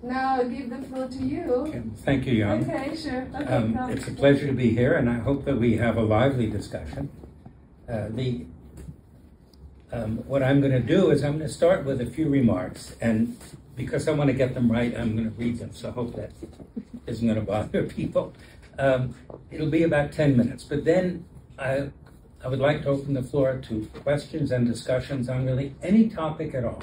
Now I'll give the floor to you. Okay. Thank you, Jan. Okay, sure. Okay, it's a pleasure to be here, and I hope that we have a lively discussion. What I'm going to do is I'm going to start with a few remarks, and because I want to get them right, I'm going to read them, so I hope that isn't going to bother people. It'll be about 10 minutes, but then I would like to open the floor to questions and discussions on really any topic at all.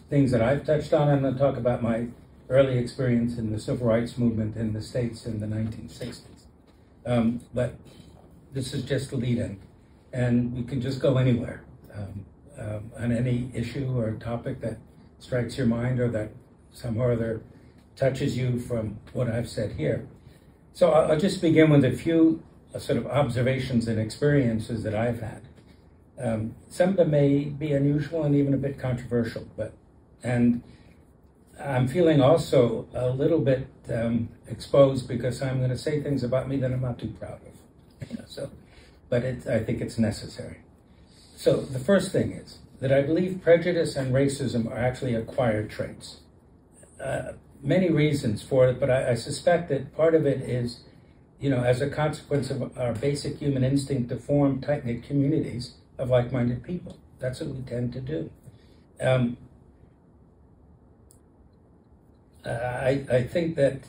Things that I've touched on. I'm going to talk about my early experience in the civil rights movement in the States in the 1960s. But this is just the lead-in, and we can just go anywhere on any issue or topic that strikes your mind or that somehow or other touches you from what I've said here. So I'll just begin with a few sort of observations and experiences that I've had. Some of them may be unusual and even a bit controversial, and I'm feeling also a little bit exposed because I'm going to say things about me that I'm not too proud of. But I think it's necessary. So the first thing is that I believe prejudice and racism are actually acquired traits. Many reasons for it, but I suspect that part of it is, as a consequence of our basic human instinct to form tight-knit communities of like-minded people. That's what we tend to do. I think that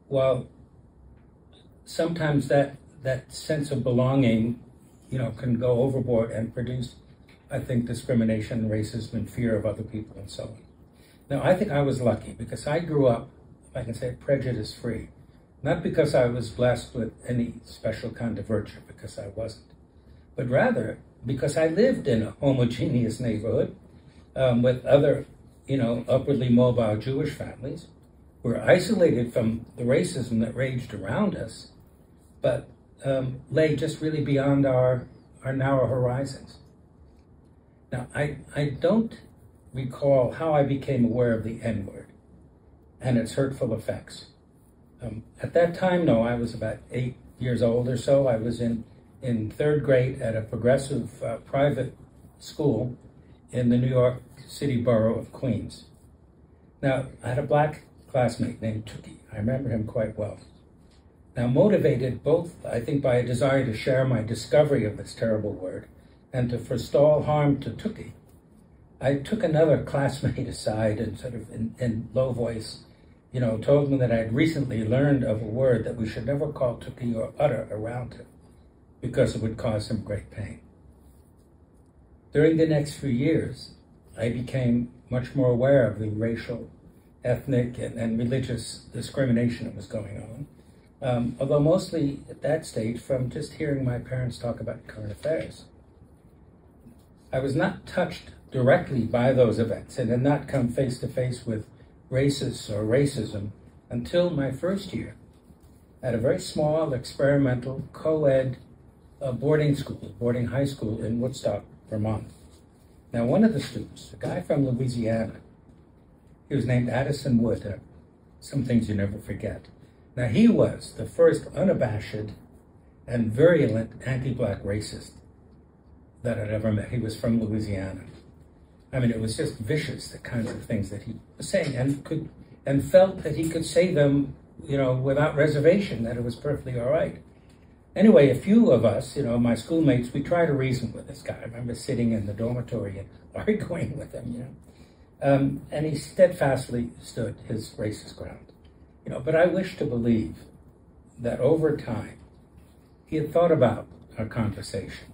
while sometimes that sense of belonging, can go overboard and produce, I think, discrimination, racism, and fear of other people and so on. Now, I think I was lucky because I grew up, if I can say, prejudice-free. Not because I was blessed with any special kind of virtue, because I wasn't, but rather because I lived in a homogeneous neighborhood with other, upwardly mobile Jewish families. We're isolated from the racism that raged around us, but lay just really beyond our narrow horizons. Now, I don't recall how I became aware of the N-word and its hurtful effects. At that time, no, I was about 8 years old or so. I was in third grade at a progressive private school in the New York City borough of Queens. Now, I had a black classmate named Tookie. I remember him quite well. Now, motivated both, I think, by a desire to share my discovery of this terrible word and to forestall harm to Tookie, I took another classmate aside and sort of in low voice, told him that I had recently learned of a word that we should never call Tookie or utter around him because it would cause him great pain. During the next few years, I became much more aware of the racial, ethnic, and religious discrimination that was going on, although mostly at that stage from just hearing my parents talk about current affairs. I was not touched directly by those events and did not come face to face with racists or racism until my first year at a very small experimental co-ed boarding high school in Woodstock, Vermont. Now, one of the students, a guy from Louisiana, he was named Addison Wood, some things you never forget. Now, he was the first unabashed and virulent anti-black racist that I'd ever met. He was from Louisiana. I mean, it was just vicious, the kinds of things that he was saying, and felt that he could say them, without reservation, that it was perfectly all right. Anyway, a few of us, my schoolmates, we tried to reason with this guy. I remember sitting in the dormitory and arguing with him, and he steadfastly stood his racist ground, But I wish to believe that over time, he had thought about our conversation,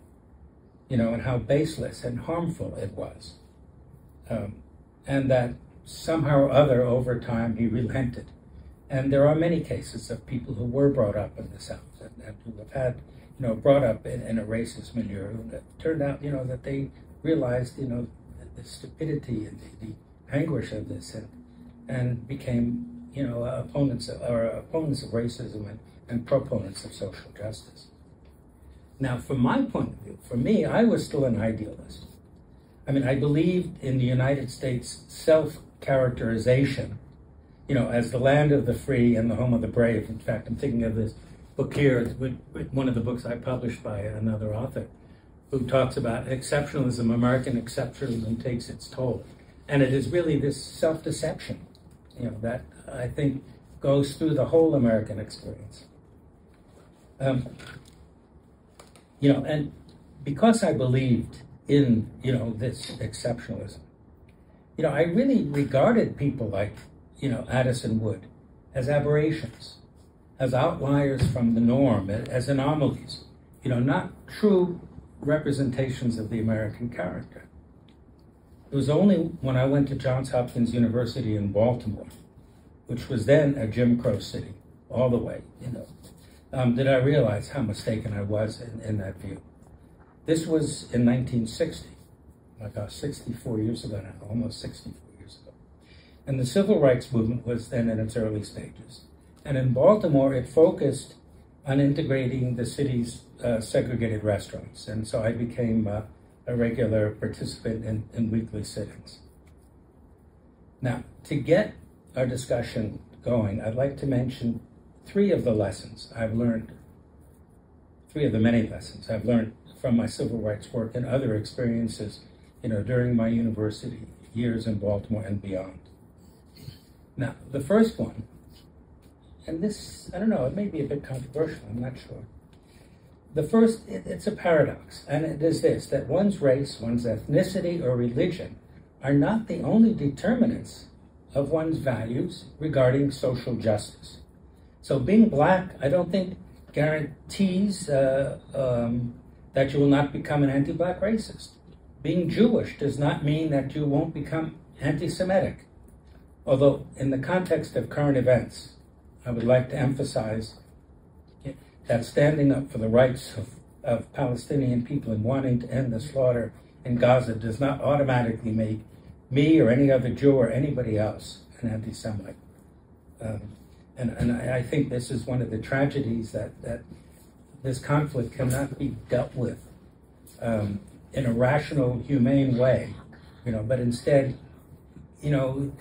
and how baseless and harmful it was. And that somehow or other, over time, he relented. And there are many cases of people who were brought up in the South and who have had, brought up in a racist milieu, and it turned out, that they realized, the stupidity and the anguish of this and became, opponents of racism and proponents of social justice. Now, from my point of view, for me, I was still an idealist. I mean, I believed in the United States self-characterization, as the land of the free and the home of the brave. In fact, I'm thinking of this book here, one of the books I published by another author, who talks about exceptionalism, American exceptionalism takes its toll. And it is really this self-deception that I think goes through the whole American experience. And because I believed in, this exceptionalism, I really regarded people like, Addison Wood as aberrations, as outliers from the norm, as anomalies, not true representations of the American character. It was only when I went to Johns Hopkins University in Baltimore, which was then a Jim Crow city, all the way, that I realized how mistaken I was in that view. This was in 1960, like 64 years ago now, almost 64 years ago. And the civil rights movement was then in its early stages. And in Baltimore, it focused on integrating the city's segregated restaurants. And so I became a regular participant in weekly sittings. Now, to get our discussion going, I'd like to mention three of the many lessons I've learned from my civil rights work and other experiences, during my university years in Baltimore and beyond. Now, the first one, and this, I don't know, it may be a bit controversial, I'm not sure. The first, it's a paradox, and it is this, that one's race, one's ethnicity, or religion are not the only determinants of one's values regarding social justice. So being Black, I don't think guarantees that you will not become an anti-Black racist. Being Jewish does not mean that you won't become anti-Semitic. Although in the context of current events, I would like to emphasize that standing up for the rights of Palestinian people and wanting to end the slaughter in Gaza does not automatically make me or any other Jew or anybody else an anti-Semite. And I think this is one of the tragedies that this conflict cannot be dealt with in a rational, humane way, but instead,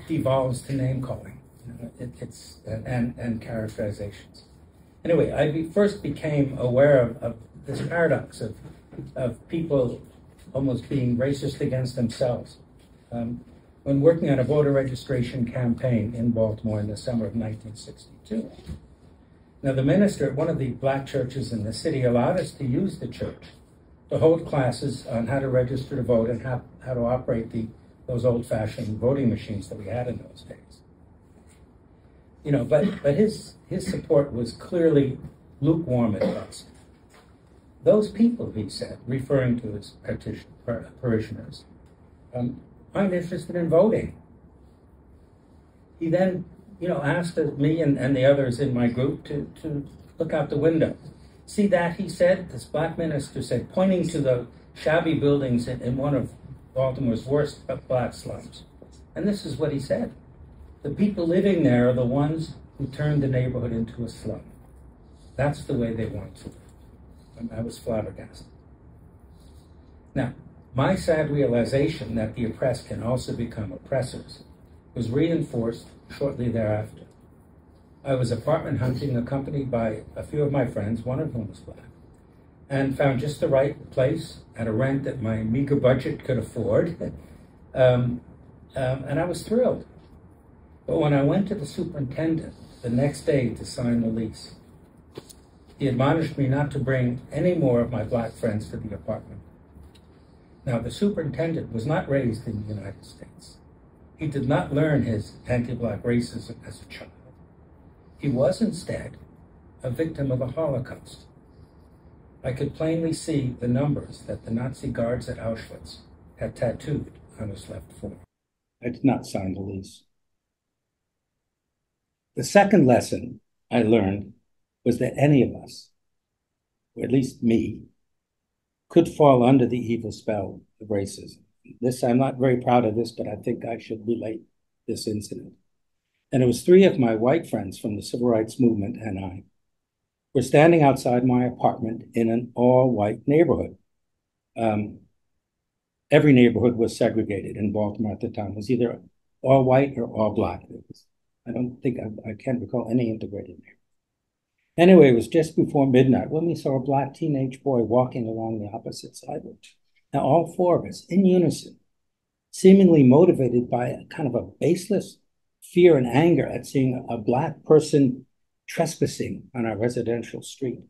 devolves to name calling, and characterizations. Anyway, I first became aware of this paradox of people almost being racist against themselves when working on a voter registration campaign in Baltimore in the summer of 1962. Now, the minister at one of the Black churches in the city allowed us to use the church to hold classes on how to register to vote and how to operate those old-fashioned voting machines that we had in those days. But his support was clearly lukewarm at best. Those people, he said, referring to his parishioners, aren't interested in voting. He then, asked me and the others in my group to look out the window. See that, he said, this Black minister said, pointing to the shabby buildings in one of Baltimore's worst Black slums. And this is what he said. The people living there are the ones who turned the neighborhood into a slum. That's the way they want to live. I was flabbergasted. Now, my sad realization that the oppressed can also become oppressors was reinforced shortly thereafter. I was apartment hunting, accompanied by a few of my friends, one of whom was Black, and found just the right place at a rent that my meager budget could afford, and I was thrilled. But when I went to the superintendent the next day to sign the lease, he admonished me not to bring any more of my Black friends to the apartment. Now, the superintendent was not raised in the United States. He did not learn his anti-Black racism as a child. He was instead a victim of the Holocaust. I could plainly see the numbers that the Nazi guards at Auschwitz had tattooed on his left forearm. I did not sign the lease. The second lesson I learned was that any of us, or at least me, could fall under the evil spell of racism. I'm not very proud of this, but I think I should relate this incident. And it was three of my white friends from the civil rights movement and I were standing outside my apartment in an all-white neighborhood. Every neighborhood was segregated in Baltimore at the time. It was either all white or all Black. I can't recall any integrated neighborhood. Anyway, it was just before midnight when we saw a Black teenage boy walking along the opposite sidewalk. Now, all four of us, in unison, seemingly motivated by a kind of a baseless fear and anger at seeing a Black person trespassing on our residential street.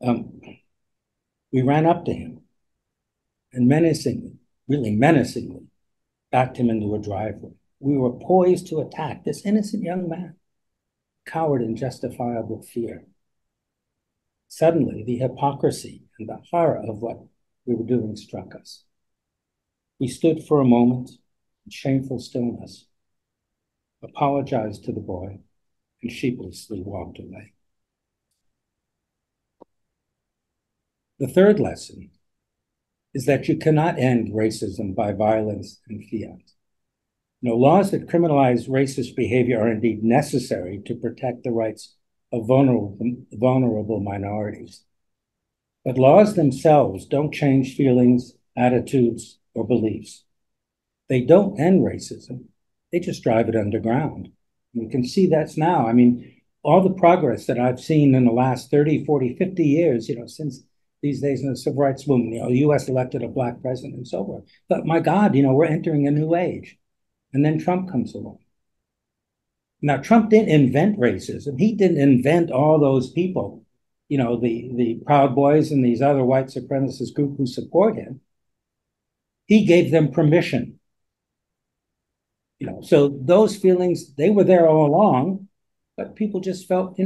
We ran up to him and menacingly, really menacingly, backed him into a driveway. We were poised to attack this innocent young man, cowered in justifiable fear. Suddenly, the hypocrisy and the horror of what we were doing struck us. We stood for a moment in shameful stillness, apologized to the boy, and sheepishly walked away. The third lesson is that you cannot end racism by violence and fiat. Laws that criminalize racist behavior are indeed necessary to protect the rights of vulnerable minorities. But laws themselves don't change feelings, attitudes, or beliefs. They don't end racism. They just drive it underground. You can see that's now. I mean, all the progress that I've seen in the last 30, 40, 50 years, since these days in the civil rights movement, the U.S. elected a Black president and so forth. But my God, we're entering a new age. And then Trump comes along. Now, Trump didn't invent racism. He didn't invent all those people, the Proud Boys and these other white supremacist groups who support him. He gave them permission. So those feelings, they were there all along, but people just felt,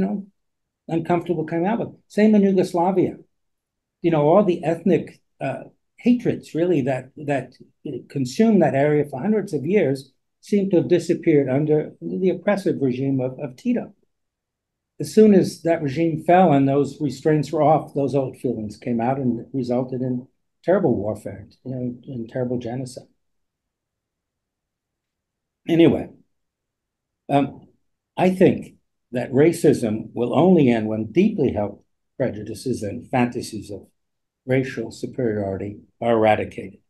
uncomfortable coming out with it. Same in Yugoslavia. All the ethnic hatreds really that consumed that area for hundreds of years seem to have disappeared under the oppressive regime of Tito. As soon as that regime fell and those restraints were off, those old feelings came out and resulted in terrible warfare, and terrible genocide. Anyway, I think that racism will only end when deeply held prejudices and fantasies of racial superiority are eradicated.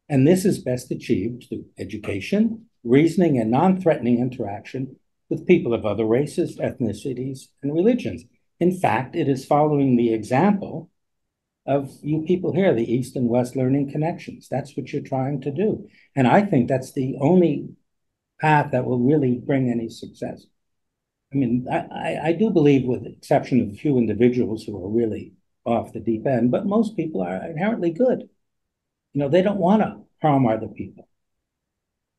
And this is best achieved through education, reasoning, and non-threatening interaction with people of other races, ethnicities, and religions. In fact, it is following the example of you people here, the East and West Learning Connections. That's what you're trying to do. And I think that's the only path that will really bring any success. I mean, I do believe, with the exception of a few individuals who are really off the deep end, but most people are inherently good. They don't want to harm other people.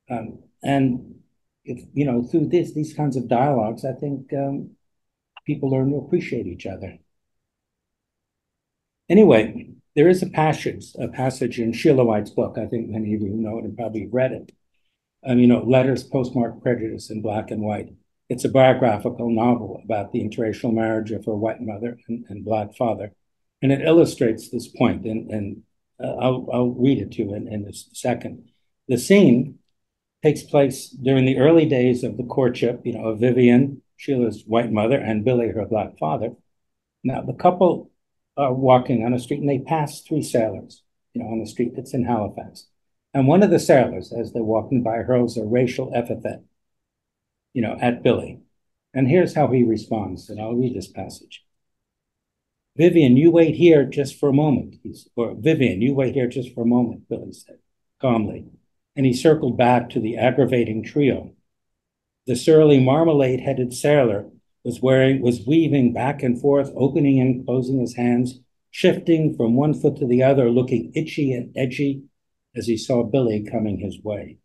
And if, through these kinds of dialogues, I think people learn to appreciate each other. Anyway, there is a passage in Sheila White's book. I think many of you know it and probably read it. Letters Postmarked Prejudice in Black and White. It's a biographical novel about the interracial marriage of her white mother and Black father. And it illustrates this point, and I'll read it to you in a second. The scene takes place during the early days of the courtship, of Vivian, Sheila's white mother, and Billy, her Black father. Now, the couple are walking on a street, and they pass three sailors, on the street that's in Halifax. And one of the sailors, as they're walking by, hurls a racial epithet, at Billy. And here's how he responds, and I'll read this passage. Vivian, you wait here just for a moment. Vivian, you wait here just for a moment, Billy said, calmly. And he circled back to the aggravating trio. The surly marmalade-headed sailor was weaving back and forth, opening and closing his hands, shifting from one foot to the other, looking itchy and edgy as he saw Billy coming his way.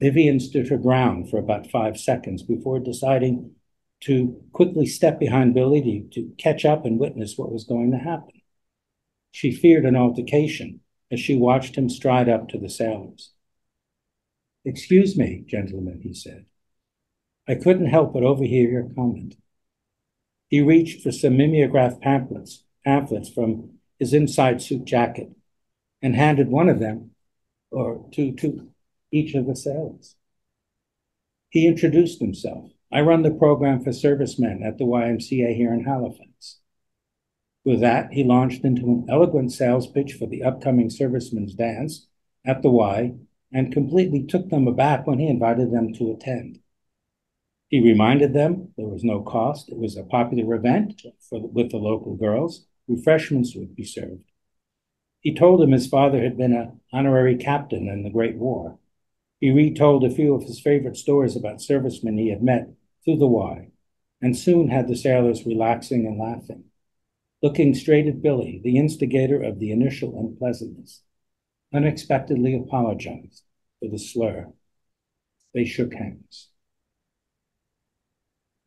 Vivian stood her ground for about 5 seconds before deciding to quickly step behind Billy to catch up and witness what was going to happen. She feared an altercation as she watched him stride up to the sailors. Excuse me, gentlemen, he said. I couldn't help but overhear your comment. He reached for some mimeograph pamphlets from his inside suit jacket and handed one of them to each of the sailors. He introduced himself. I run the program for servicemen at the YMCA here in Halifax. With that, he launched into an eloquent sales pitch for the upcoming servicemen's dance at the Y and completely took them aback when he invited them to attend. He reminded them there was no cost. It was a popular event with the local girls. Refreshments would be served. He told them his father had been an honorary captain in the Great War. He retold a few of his favorite stories about servicemen he had met through the Y, and soon had the sailors relaxing and laughing. Looking straight at Billy, the instigator of the initial unpleasantness, unexpectedly apologized for the slur. They shook hands.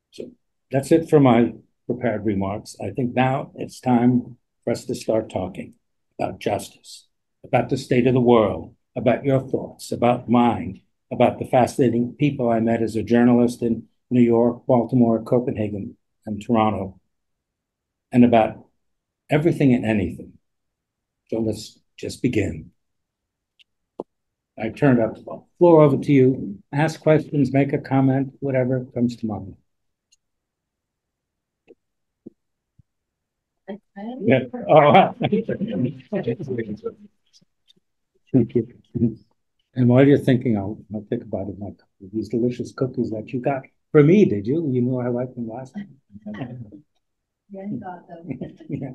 So that's it for my prepared remarks. I think now it's time for us to start talking about justice, about the state of the world, about your thoughts, about mine, about the fascinating people I met as a journalist in New York, Baltimore, Copenhagen, and Toronto, and about everything and anything. So let's just begin. I turn the floor over to you. Ask questions, make a comment, whatever comes to mind. Yeah. Oh. Thank you. And while you're thinking, I'll think about it. Like these delicious cookies that you got for me. Did you? You know I liked them last time. Yeah, I got them. Yeah.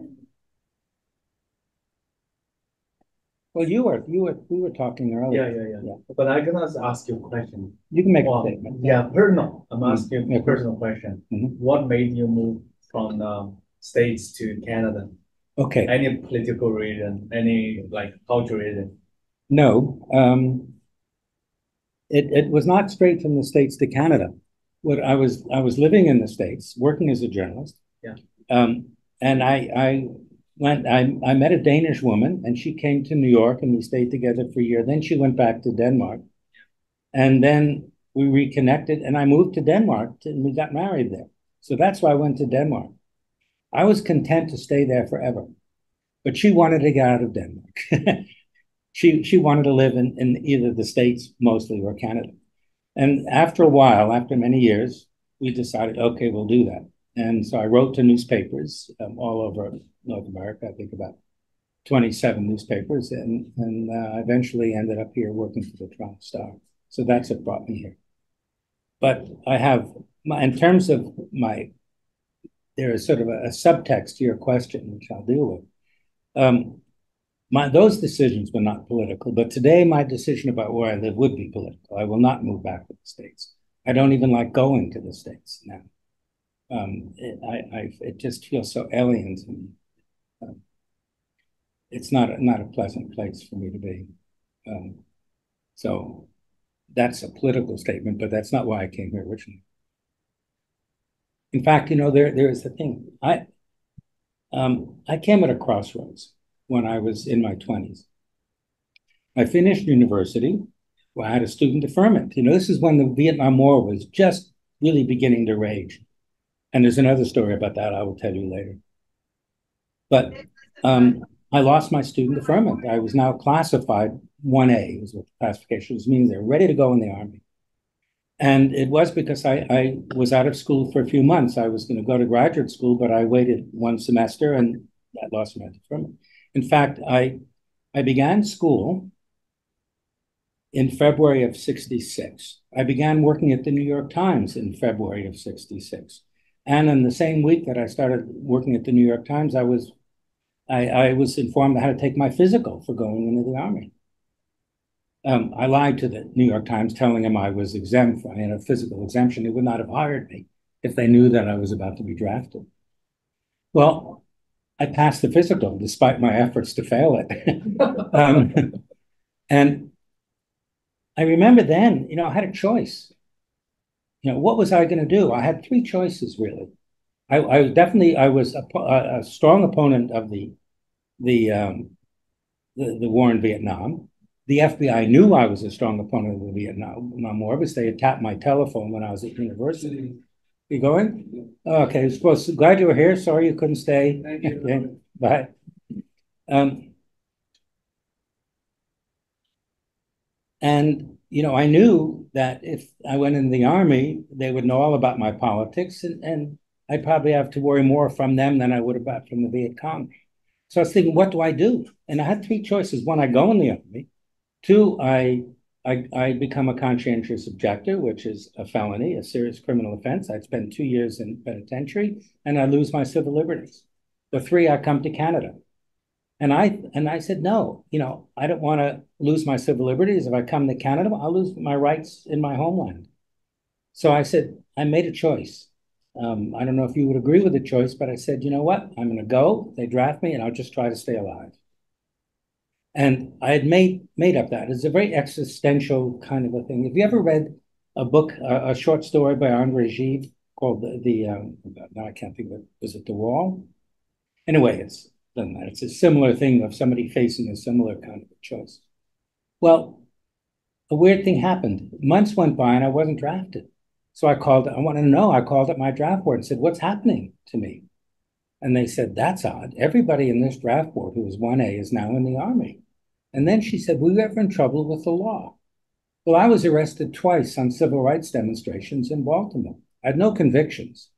Well, we were talking earlier. Yeah. But I'm gonna ask you a question. You can make a statement. Yeah, personal. I'm asking Yeah. a personal question. Mhm. What made you move from States to Canada? Okay. Any political reason? Any like cultural reason? No. It was not straight from the States to Canada. What I was living in the States, working as a journalist. Yeah. And I met a Danish woman, and she came to New York, and we stayed together for a year. Then she went back to Denmark, and then we reconnected, and I moved to Denmark, and we got married there. So that's why I went to Denmark. I was content to stay there forever, but she wanted to get out of Denmark. She wanted to live in either the States mostly or Canada. And after a while, after many years, we decided, okay, we'll do that. And so I wrote to newspapers all over North America, I think about 27 newspapers, and eventually ended up here working for the Toronto Star. So that's what brought me here. But I have, in terms of there is sort of a subtext to your question, which I'll deal with. Those decisions were not political, but today my decision about where I live would be political. I will not move back to the States. I don't even like going to the States now. It just feels so alien to me. It's not a pleasant place for me to be. So that's a political statement, but that's not why I came here originally. In fact, there is the thing. I came at a crossroads when I was in my 20s. I finished university. Well, I had a student deferment. This is when the Vietnam War was just really beginning to rage. And there's another story about that I will tell you later. But I lost my student deferment. I was now classified 1A, is what the classification means. They're ready to go in the Army. And it was because I was out of school for a few months. I was going to go to graduate school, but I waited one semester and I lost my deferment. In fact, I began school in February of '66. I began working at the New York Times in February of '66. And in the same week that I started working at the New York Times, I was informed I had to take my physical for going into the Army. I lied to the New York Times, telling them I was exempt. I had a physical exemption. They would not have hired me if they knew that I was about to be drafted. Well, I passed the physical despite my efforts to fail it. And I remember then, I had a choice. What was I going to do? I had three choices, really. I was a strong opponent of the war in Vietnam. The FBI knew I was a strong opponent of the Vietnam War because they had tapped my telephone when I was at university. You going? Okay, glad you were here. Sorry you couldn't stay. Thank you. Okay, bye. And I knew that if I went in the Army, they would know all about my politics, and I'd probably have to worry more from them than I would have got from the Viet Cong. So I was thinking, what do I do? And I had three choices. One, I go in the Army. Two, I become a conscientious objector, which is a felony, a serious criminal offense. I'd spend 2 years in penitentiary, and I lose my civil liberties. The three, I come to Canada. And I said, no, I don't want to lose my civil liberties. If I come to Canada, I'll lose my rights in my homeland. So I said, I made a choice. I don't know if you would agree with the choice, but I said, you know what? I'm going to go. They draft me, and I'll just try to stay alive. And I had made up that. It's a very existential kind of a thing. Have you ever read a book, a short story by Andre Gide called now I can't think of it. Was it The Wall? Anyway, it's a similar thing of somebody facing a similar kind of a choice. Well, a weird thing happened. Months went by and I wasn't drafted. So I wanted to know. I called up my draft board and said, what's happening to me? And they said, that's odd. Everybody in this draft board who was 1A is now in the Army. And then she said, were you ever in trouble with the law? Well, I was arrested twice on civil rights demonstrations in Baltimore. I had no convictions.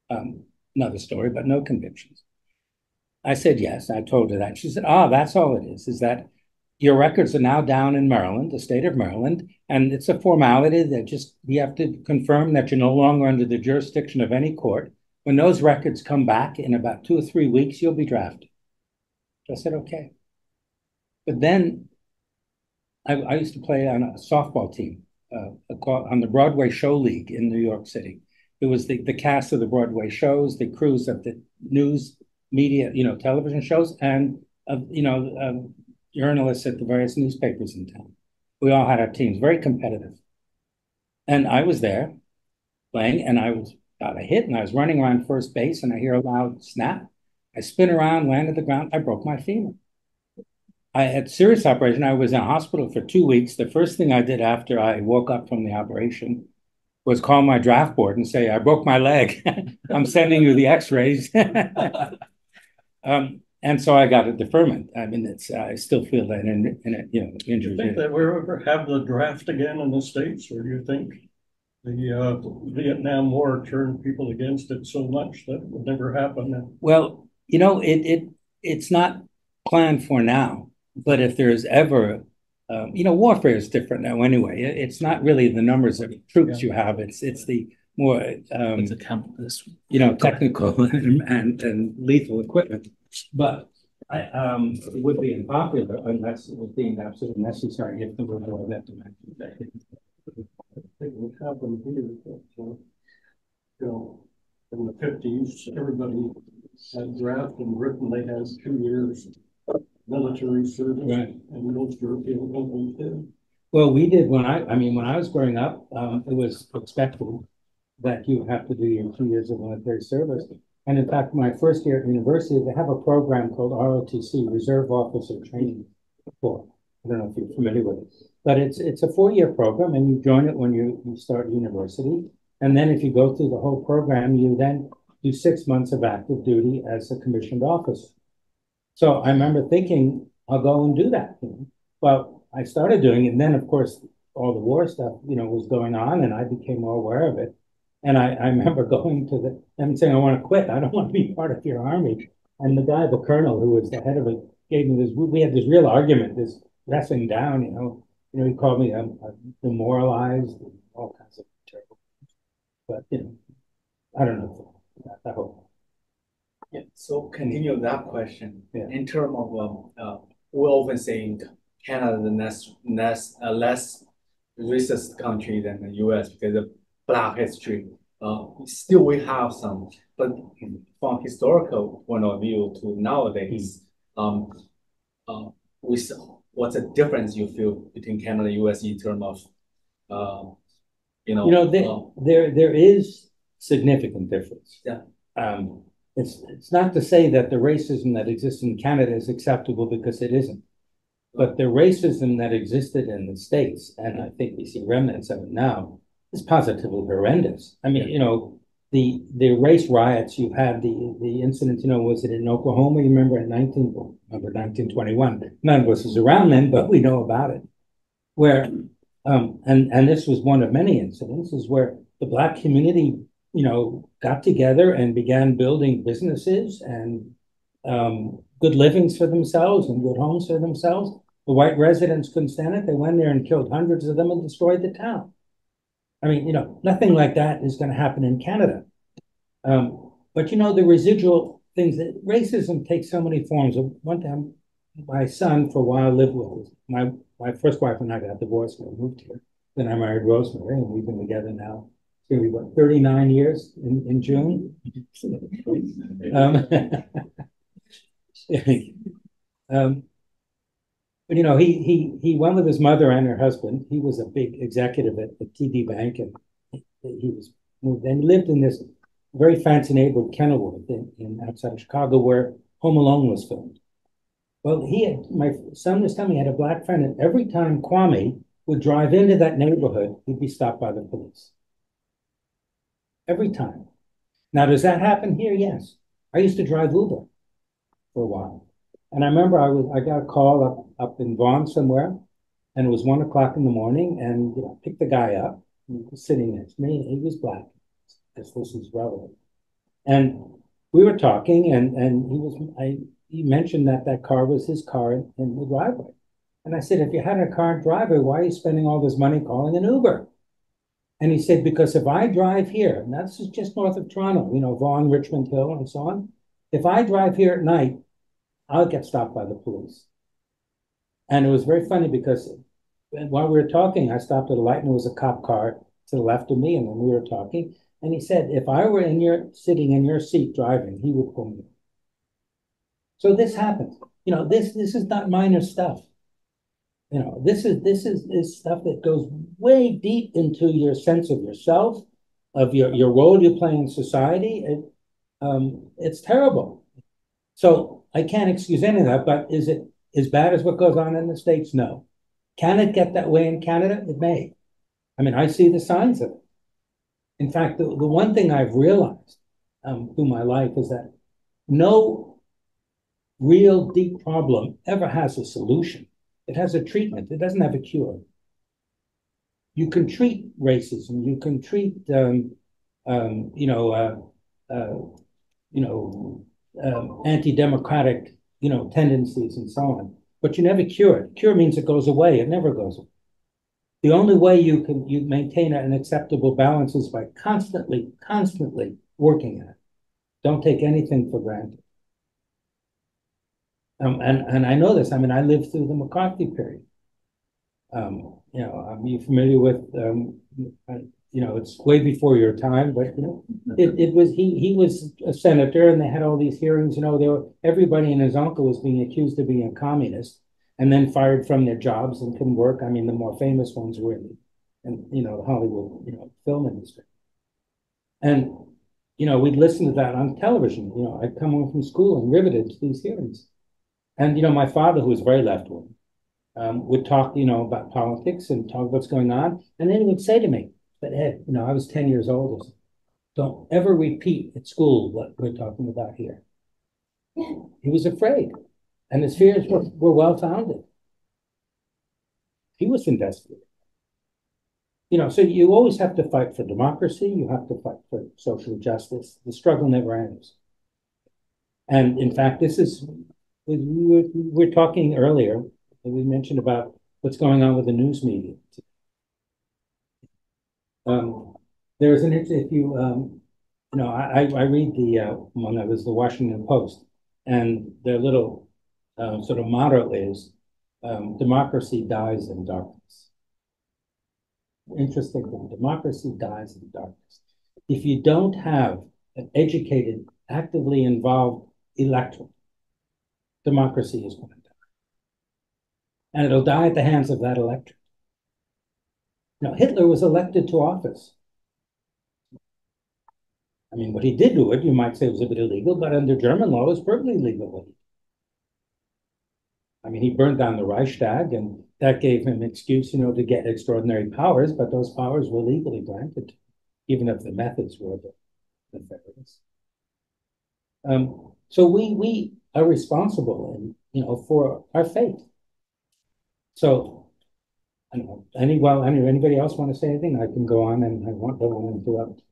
Another story, but no convictions. I said, yes. I told her that. She said, that's all it is that your records are now down in Maryland, the state of Maryland, and it's a formality that we have to confirm that you're no longer under the jurisdiction of any court. When those records come back in about 2 or 3 weeks, you'll be drafted. I said, okay. But then I used to play on a softball team on the Broadway Show League in New York City. It was the cast of the Broadway shows, the crews of the news media, television shows, and journalists at the various newspapers in town. We all had our teams, very competitive. And I was there playing, and I got a hit, and I was running around first base, and I hear a loud snap. I spin around, land at the ground. I broke my femur. I had serious operation. I was in a hospital for 2 weeks. The first thing I did after I woke up from the operation was call my draft board and say, I broke my leg. I'm sending you the x-rays. And so I got a deferment. I mean, I still feel that injury. Do you think that we'll ever have the draft again in the States, or do you think the Vietnam War turned people against it so much that it would never happen? Well, it's not planned for now, but if there's ever, warfare is different now anyway. It's not really the numbers of troops you have. It's the more, technical and lethal equipment. But it would be unpopular unless it was deemed absolutely necessary if there were more of that dimension. It would happen here. In the 50s, everybody had draft. In Britain, they had 2 years military service, right. And most European countries did. Well, we did when I was growing up, it was expected that you have to do your 2 years of military service. And in fact, my first year at university, they have a program called ROTC, Reserve Officer Training Corps. I don't know if you're familiar with it, but it's a 4-year program, and you join it when you start university. And then if you go through the whole program, you then do 6 months of active duty as a commissioned officer. So I remember thinking, I'll go and do that. Well, I started doing it, and then of course all the war stuff, was going on, and I became more aware of it. And I remember going to them saying, I want to quit. I don't want to be part of your army. And the guy, the colonel, who was the head of it, gave me this. We had this real argument, this wrestling down. He called me demoralized, and all kinds of terrible. But I don't know. I hope. Yeah. So continue that question. Yeah. In terms of we often say Canada is less racist country than the U.S. because of Black history. Still, we have some, but from historical point of view to nowadays, what's the difference you feel between Canada and U.S. in terms of, there is significant difference. Yeah. It's not to say that the racism that exists in Canada is acceptable, because it isn't. But the racism that existed in the States, and I think we see remnants of it now, is positively horrendous. I mean, the race riots, you had the incident, was it in Oklahoma? You remember 1921? None of us was around then, but we know about it. Where, and this was one of many incidences where the Black community, got together and began building businesses and good livings for themselves and good homes for themselves. The white residents couldn't stand it. They went there and killed hundreds of them and destroyed the town. I mean, nothing like that is going to happen in Canada. But the residual things that racism takes so many forms. One time, my son for a while lived with us. My first wife and I got divorced when I moved here. Then I married Rosemary, and we've been together now. It's going to be what, 39 years in June. um, but you know, he went with his mother and her husband. He was a big executive at the TD Bank, and he was moved and lived in this very fancy neighborhood, Kenilworth, in outside of Chicago, where Home Alone was filmed. Well, my son was telling me he had a black friend, and every time Kwame would drive into that neighborhood, he'd be stopped by the police. Every time. Now, does that happen here? Yes. I used to drive Uber for a while. And I remember I got a call up in Vaughan somewhere, and it was 1 o'clock in the morning, and I picked the guy up. He was sitting next to me. He was black, as this is relevant. And we were talking, and he mentioned that car was his car in the driveway. And I said, if you had a car and driveway, why are you spending all this money calling an Uber? And he said, because if I drive here, and that's just north of Toronto, you know, Vaughan, Richmond Hill, and so on. If I drive here at night, I'll get stopped by the police. And it was very funny because while we were talking, I stopped at a light and there was a cop car to the left of me, and then we were talking. And he said, if I were sitting in your seat driving, he would pull me. So this happens. You know, this is not minor stuff. You know, this is stuff that goes way deep into your sense of yourself, of your role you play in society. It's terrible. So I can't excuse any of that, but is it as bad as what goes on in the States? No. Can it get that way in Canada? It may. I mean, I see the signs of it. In fact, the one thing I've realized through my life is that no real deep problem ever has a solution. It has a treatment. It doesn't have a cure. You can treat racism. You can treat, anti-democratic, tendencies and so on. But you never cure it. Cure means it goes away. It never goes away. The only way you maintain an acceptable balance is by constantly working at it. Don't take anything for granted. And I know this. I mean, I lived through the McCarthy period. Are you familiar with? It's way before your time, but it was he was a senator, and they had all these hearings. Everybody and his uncle was being accused of being a communist, and then fired from their jobs and couldn't work. I mean, the more famous ones were in the Hollywood film industry, and we'd listen to that on television. I'd come home from school and riveted to these hearings. And, my father, who was very left-wing, would talk, about politics and talk what's going on. And then he would say to me, but Ed, I was 10 years old. Don't ever repeat at school what we're talking about here. He was afraid. And his fears were well-founded. He was investigated. So you always have to fight for democracy. You have to fight for social justice. The struggle never ends. And in fact, this is... We were talking earlier, we mentioned about what's going on with the news media. There's an if you I read one that was the Washington Post, and their little sort of motto is democracy dies in darkness. Interesting thing, democracy dies in darkness. If you don't have an educated, actively involved electorate, democracy is going to die. And it'll die at the hands of that electorate. Hitler was elected to office. I mean, what he did to it, you might say was a bit illegal, but under German law, it was perfectly legal. I mean, he burned down the Reichstag, and that gave him an excuse, to get extraordinary powers, but those powers were legally granted, even if the methods were nefarious. So we are responsible, for our fate. So, I don't know. Anybody else want to say anything? I can go on, and I don't want to interrupt.